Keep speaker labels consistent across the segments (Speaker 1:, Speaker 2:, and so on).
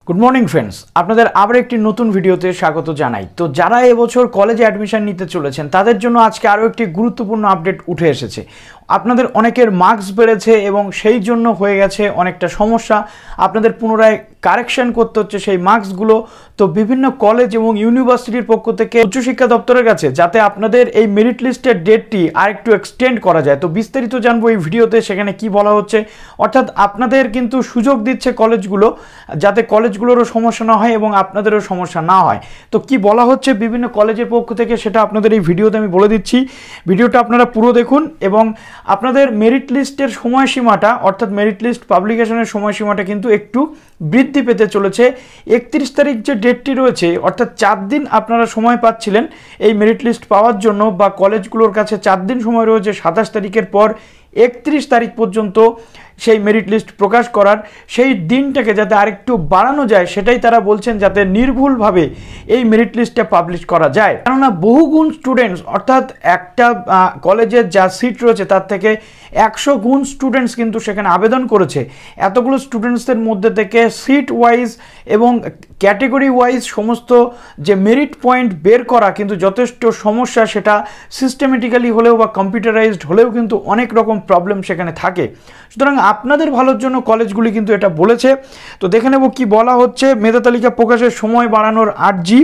Speaker 1: Good morning friends, আপনাদের আবার একটি নতুন ভিডিওতে স্বাগত জানাই। তো যারা এবছর কলেজে অ্যাডমিশন নিতে চলেছেন তাদের জন্য আজকে আরও একটি গুরুত্বপূর্ণ আপডেট উঠে এসেছে। আপনাদের অনেকের মার্কস বেড়েছে এবং সেই জন্য হয়ে গেছে অনেকটা সমস্যা, আপনাদের পুনরায় কারেকশন করতে হচ্ছে সেই মার্কসগুলো। তো বিভিন্ন কলেজ এবং ইউনিভার্সিটির পক্ষ থেকে উচ্চশিক্ষা দপ্তরের কাছে যাতে আপনাদের এই মেরিট লিস্টের ডেটটি আরেকটু এক্সটেন্ড করা যায়। তো বিস্তারিত জানবো এই ভিডিওতে, সেখানে কি বলা হচ্ছে। অর্থাৎ আপনাদের কিন্তু সুযোগ দিচ্ছে কলেজগুলো যাতে কলেজগুলোরও সমস্যা না হয় এবং আপনাদেরও সমস্যা না হয়। তো কি বলা হচ্ছে বিভিন্ন কলেজের পক্ষ থেকে সেটা আপনাদের এই ভিডিওতে আমি বলে দিচ্ছি। ভিডিওটা আপনারা পুরো দেখুন এবং আপনাদের মেরিট লিস্টের সময়সীমাটা অর্থাৎ মেরিট লিস্ট পাবলিকেশনের সময়সীমাটা কিন্তু একটু বৃদ্ধি পেতে চলেছে। 31 তারিখ যে ডেটটি রয়েছে অর্থাৎ 4 দিন আপনারা সময় পাচ্ছিলেন এই মেরিট লিস্ট পাওয়ার জন্য, বা কলেজগুলোর কাছে 4 দিন সময় রয়েছে 27 তারিখের পর 31 তারিখ পর্যন্ত সেই মেরিট লিস্ট প্রকাশ করার, সেই দিনটাকে যাতে আরেকটু বাড়ানো যায় সেটাই তারা বলছেন, যাতে নির্ভুলভাবে এই মেরিট লিস্টটা পাবলিশ করা যায়। কেননা বহুগুণ স্টুডেন্টস অর্থাৎ একটা কলেজের যা সিট রয়েছে তার থেকে 100 গুণ স্টুডেন্টস কিন্তু সেখানে আবেদন করেছে। এতগুলো স্টুডেন্টসদের মধ্যে থেকে সিট ওয়াইজ এবং ক্যাটেগরি ওয়াইজ সমস্ত যে মেরিট পয়েন্ট বের করা কিন্তু যথেষ্ট সমস্যা, সেটা সিস্টেমেটিক্যালি হলেও বা কম্পিউটারাইজড হলেও কিন্তু অনেক রকম প্রবলেম সেখানে থাকে। সুতরাং আপনাদের ভালোর জন্য কলেজগুলি কিন্তু এটা বলেছে। তো দেখে নেব কি বলা হচ্ছে। মেধা তালিকা প্রকাশের সময় বাড়ানোর আর্জি।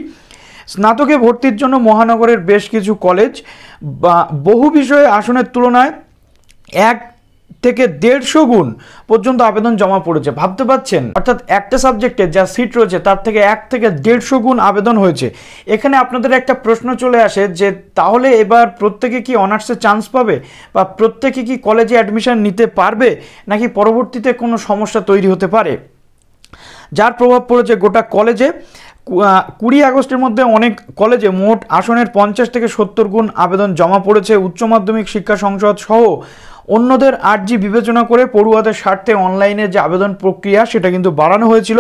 Speaker 1: স্নাতকে ভর্তির জন্য মহানগরের বেশ কিছু কলেজ বা বহু বিষয়ে আসনের তুলনায় 1 থেকে 150 গুণ পর্যন্ত আবেদন জমা পড়েছে। ভাবতে পারছেন, অর্থাৎ একটা সাবজেক্টে যা সিট রয়েছে তার থেকে 1 থেকে 150 গুণ আবেদন হয়েছে। এখানে আপনাদের একটা প্রশ্ন চলে আসে যে তাহলে এবার প্রত্যেকে কি অনার্সে চান্স পাবে, বা প্রত্যেকে কি কলেজে অ্যাডমিশন নিতে পারবে, নাকি পরবর্তীতে কোনো সমস্যা তৈরি হতে পারে, যার প্রভাব পড়েছে গোটা কলেজে। 20 আগস্টের মধ্যে অনেক কলেজে মোট আসনের 50 থেকে 70 গুণ আবেদন জমা পড়েছে। উচ্চ মাধ্যমিক শিক্ষা সংসদ সহ অন্যদের আর্জি বিবেচনা করে পড়ুয়াদের স্বার্থে অনলাইনে যে আবেদন প্রক্রিয়া সেটা কিন্তু বাড়ানো হয়েছিল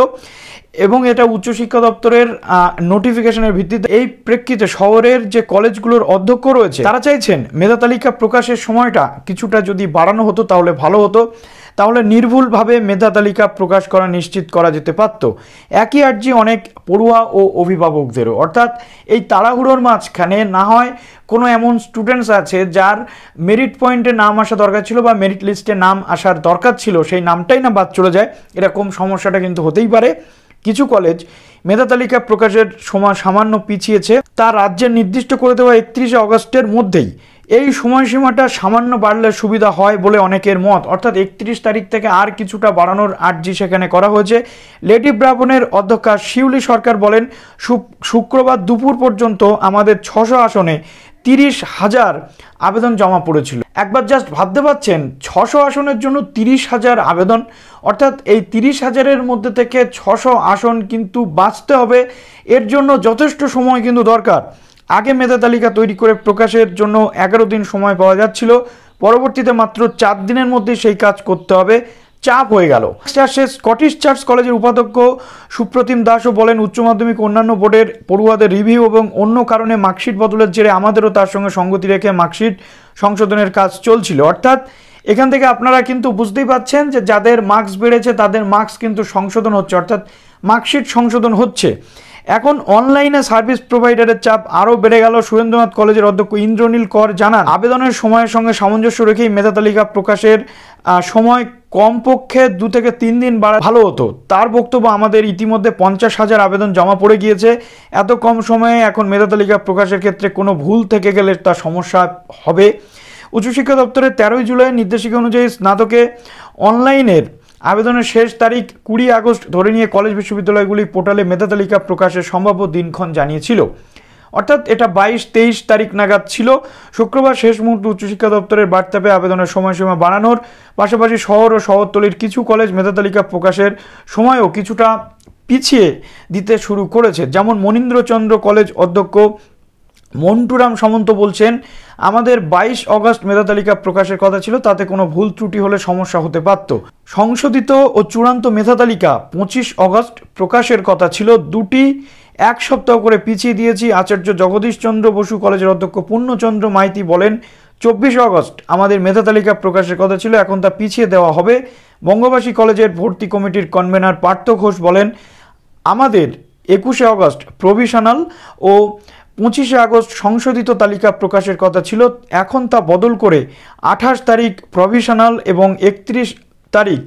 Speaker 1: এবং এটা উচ্চশিক্ষা দপ্তরের নোটিফিকেশনের ভিত্তিতে। এই প্রেক্ষিতে শহরের যে কলেজগুলোর অধ্যক্ষ রয়েছে তারা চাইছেন মেধা তালিকা প্রকাশের সময়টা কিছুটা যদি বাড়ানো হতো তাহলে ভালো হতো, তাহলে নির্ভুলভাবে মেধা তালিকা প্রকাশ করা নিশ্চিত করা যেতে পারত। একই আর্জি অনেক পড়ুয়া ও অভিভাবকদেরও। অর্থাৎ এই তাড়াহুড়োর মাঝখানে না হয় কোনো এমন স্টুডেন্টস আছে যার মেরিট পয়েন্টে নাম আসা দরকার ছিল বা মেরিট লিস্টে নাম আসার দরকার ছিল, সেই নামটাই না বাদ চলে যায়, এরকম সমস্যাটা কিন্তু হতেই পারে। কিছু কলেজ মেধা তালিকা প্রকাশের সময় সামান্য পিছিয়েছে, তা রাজ্যের নির্দিষ্ট করে দেওয়া 31 আগস্টের মধ্যেই। এই সময়সীমাটা সামান্য বাড়লে সুবিধা হয় বলে অনেকের মত। অর্থাৎ 31 তারিখ থেকে আর কিছুটা বাড়ানোর আর্জি সেখানে করা হয়েছে। লেডি ব্রাভনের অধ্যক্ষা শিউলি সরকার বলেন, শুক্রবার দুপুর পর্যন্ত আমাদের 600 আসনে 30,000 আবেদন জমা পড়েছিল। একবার জাস্ট ভাবতে পারছেন, 600 আসনের জন্য 30,000 আবেদন। অর্থাৎ এই 30,000-এর মধ্যে থেকে 600 আসন কিন্তু বাঁচতে হবে, এর জন্য যথেষ্ট সময় কিন্তু দরকার। আগে মেধা তালিকা তৈরি করে প্রকাশের জন্য 11 দিন সময় পাওয়া যাচ্ছিল, পরবর্তীতে মাত্র 4 দিনের মধ্যে সেই কাজ করতে হবে, চাপ হয়ে গেল। স্কটিশ চার্চ কলেজের উপাধ্যক্ষ সুপ্রতিম দাসও বলেন, উচ্চ মাধ্যমিক অন্যান্য বোর্ডের পড়ুয়াদের রিভিউ এবং অন্য কারণে মার্কশিট বদলের জেরে আমাদেরও তার সঙ্গে সঙ্গতি রেখে মার্কশিট সংশোধনের কাজ চলছিল। অর্থাৎ এখান থেকে আপনারা কিন্তু বুঝতেই পাচ্ছেন যে যাদের মার্কস বেড়েছে তাদের মার্কস কিন্তু সংশোধন হচ্ছে, অর্থাৎ মার্কশিট সংশোধন হচ্ছে। এখন অনলাইনে সার্ভিস প্রোভাইডারের চাপ আরও বেড়ে গেল। সুরেন্দ্রনাথ কলেজের অধ্যক্ষ ইন্দ্রনীল কর জানান, আবেদনের সময়ের সঙ্গে সামঞ্জস্য রেখেই মেধা তালিকা প্রকাশের সময় কমপক্ষে 2 থেকে 3 দিন বাড়া ভালো হতো। তার বক্তব্য, আমাদের ইতিমধ্যে 50,000 আবেদন জমা পড়ে গিয়েছে। এত কম সময়ে এখন মেধা তালিকা প্রকাশের ক্ষেত্রে কোনো ভুল থেকে গেলে তা সমস্যা হবে। উচ্চশিক্ষা দপ্তরের 13 জুলাই নির্দেশিকা অনুযায়ী স্নাতকে অনলাইনের আবেদনের শেষ তারিখ 20 আগস্ট ধরে নিয়ে কলেজ বিশ্ববিদ্যালয়গুলি পোর্টালে মেধা তালিকা প্রকাশের সম্ভাব্য দিনক্ষণ জানিয়েছিল। অর্থাৎ এটা 22-23 তারিখ নাগাদ ছিল। শুক্রবার শেষ মুহূর্তে উচ্চশিক্ষা দপ্তরের বার্তা পেয়ে আবেদনের সময়সীমা বাড়ানোর পাশাপাশি শহর ও শহরতলির কিছু কলেজ মেধা তালিকা প্রকাশের সময়ও কিছুটা পিছিয়ে দিতে শুরু করেছে। যেমন মনীন্দ্রচন্দ্র কলেজ অধ্যক্ষ মন্টুরাম সামন্ত বলছেন, আমাদের 22 আগস্ট মেধা তালিকা প্রকাশের কথা ছিল, তাতে কোনো ভুল ত্রুটি হলে সমস্যা হতে পারত। সংশোধিত ও চূড়ান্ত মেধা তালিকা 25 আগস্ট প্রকাশের কথা ছিল, দুটি 1 সপ্তাহ করে পিছিয়ে দিয়েছি। আচার্য জগদীশচন্দ্র বসু কলেজের অধ্যক্ষ পূর্ণচন্দ্র মাইতি বলেন, 24 আগস্ট আমাদের মেধা তালিকা প্রকাশের কথা ছিল, এখন তা পিছিয়ে দেওয়া হবে। বঙ্গবাসী কলেজের ভর্তি কমিটির কনভেনার পার্থ ঘোষ বলেন, আমাদের 21শে আগস্ট প্রভিশনাল ও 25শে আগস্ট সংশোধিত তালিকা প্রকাশের কথা ছিল, এখন তা বদল করে 28 তারিখ প্রভিশনাল এবং 31 তারিখ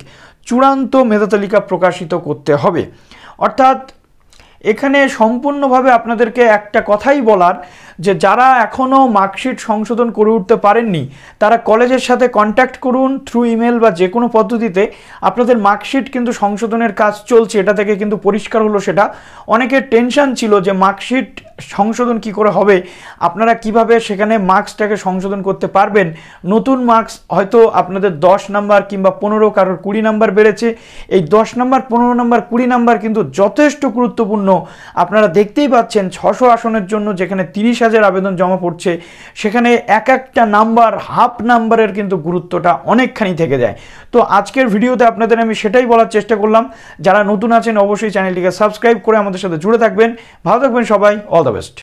Speaker 1: চূড়ান্ত মেধা তালিকা প্রকাশিত করতে হবে। অর্থাৎ এখানে সম্পূর্ণভাবে আপনাদেরকে একটা কথাই বলার যে যারা এখনও মার্কশিট সংশোধন করে উঠতে পারেননি তারা কলেজের সাথে কন্ট্যাক্ট করুন থ্রু ইমেল বা যে কোনো পদ্ধতিতে। আপনাদের মার্কশিট কিন্তু সংশোধনের কাজ চলছে, এটা থেকে কিন্তু পরিষ্কার হলো সেটা। অনেকের টেনশন ছিল যে মার্কশিট সংশোধন কি করে হবে, আপনারা কিভাবে সেখানে মার্কসটাকে সংশোধন করতে পারবেন। নতুন মার্কস হয়তো আপনাদের 10 নাম্বার কিংবা 15, কারোর 20 নাম্বার বেড়েছে। এই 10 নাম্বার, 15 নাম্বার, 20 নাম্বার কিন্তু যথেষ্ট গুরুত্বপূর্ণ। আপনারা দেখতেই পাচ্ছেন 600 আসনের জন্য যেখানে 30,000 আবেদন জমা পড়ছে, সেখানে এক একটা নাম্বার, হাফ নাম্বারের কিন্তু গুরুত্বটা অনেকখানি থেকে যায়। তো আজকের ভিডিওতে আপনাদের আমি সেটাই বলার চেষ্টা করলাম। যারা নতুন আছেন অবশ্যই চ্যানেলটিকে সাবস্ক্রাইব করে আমাদের সাথে জুড়ে থাকবেন। ভালো থাকবেন সবাই, অল দ্য বেস্ট।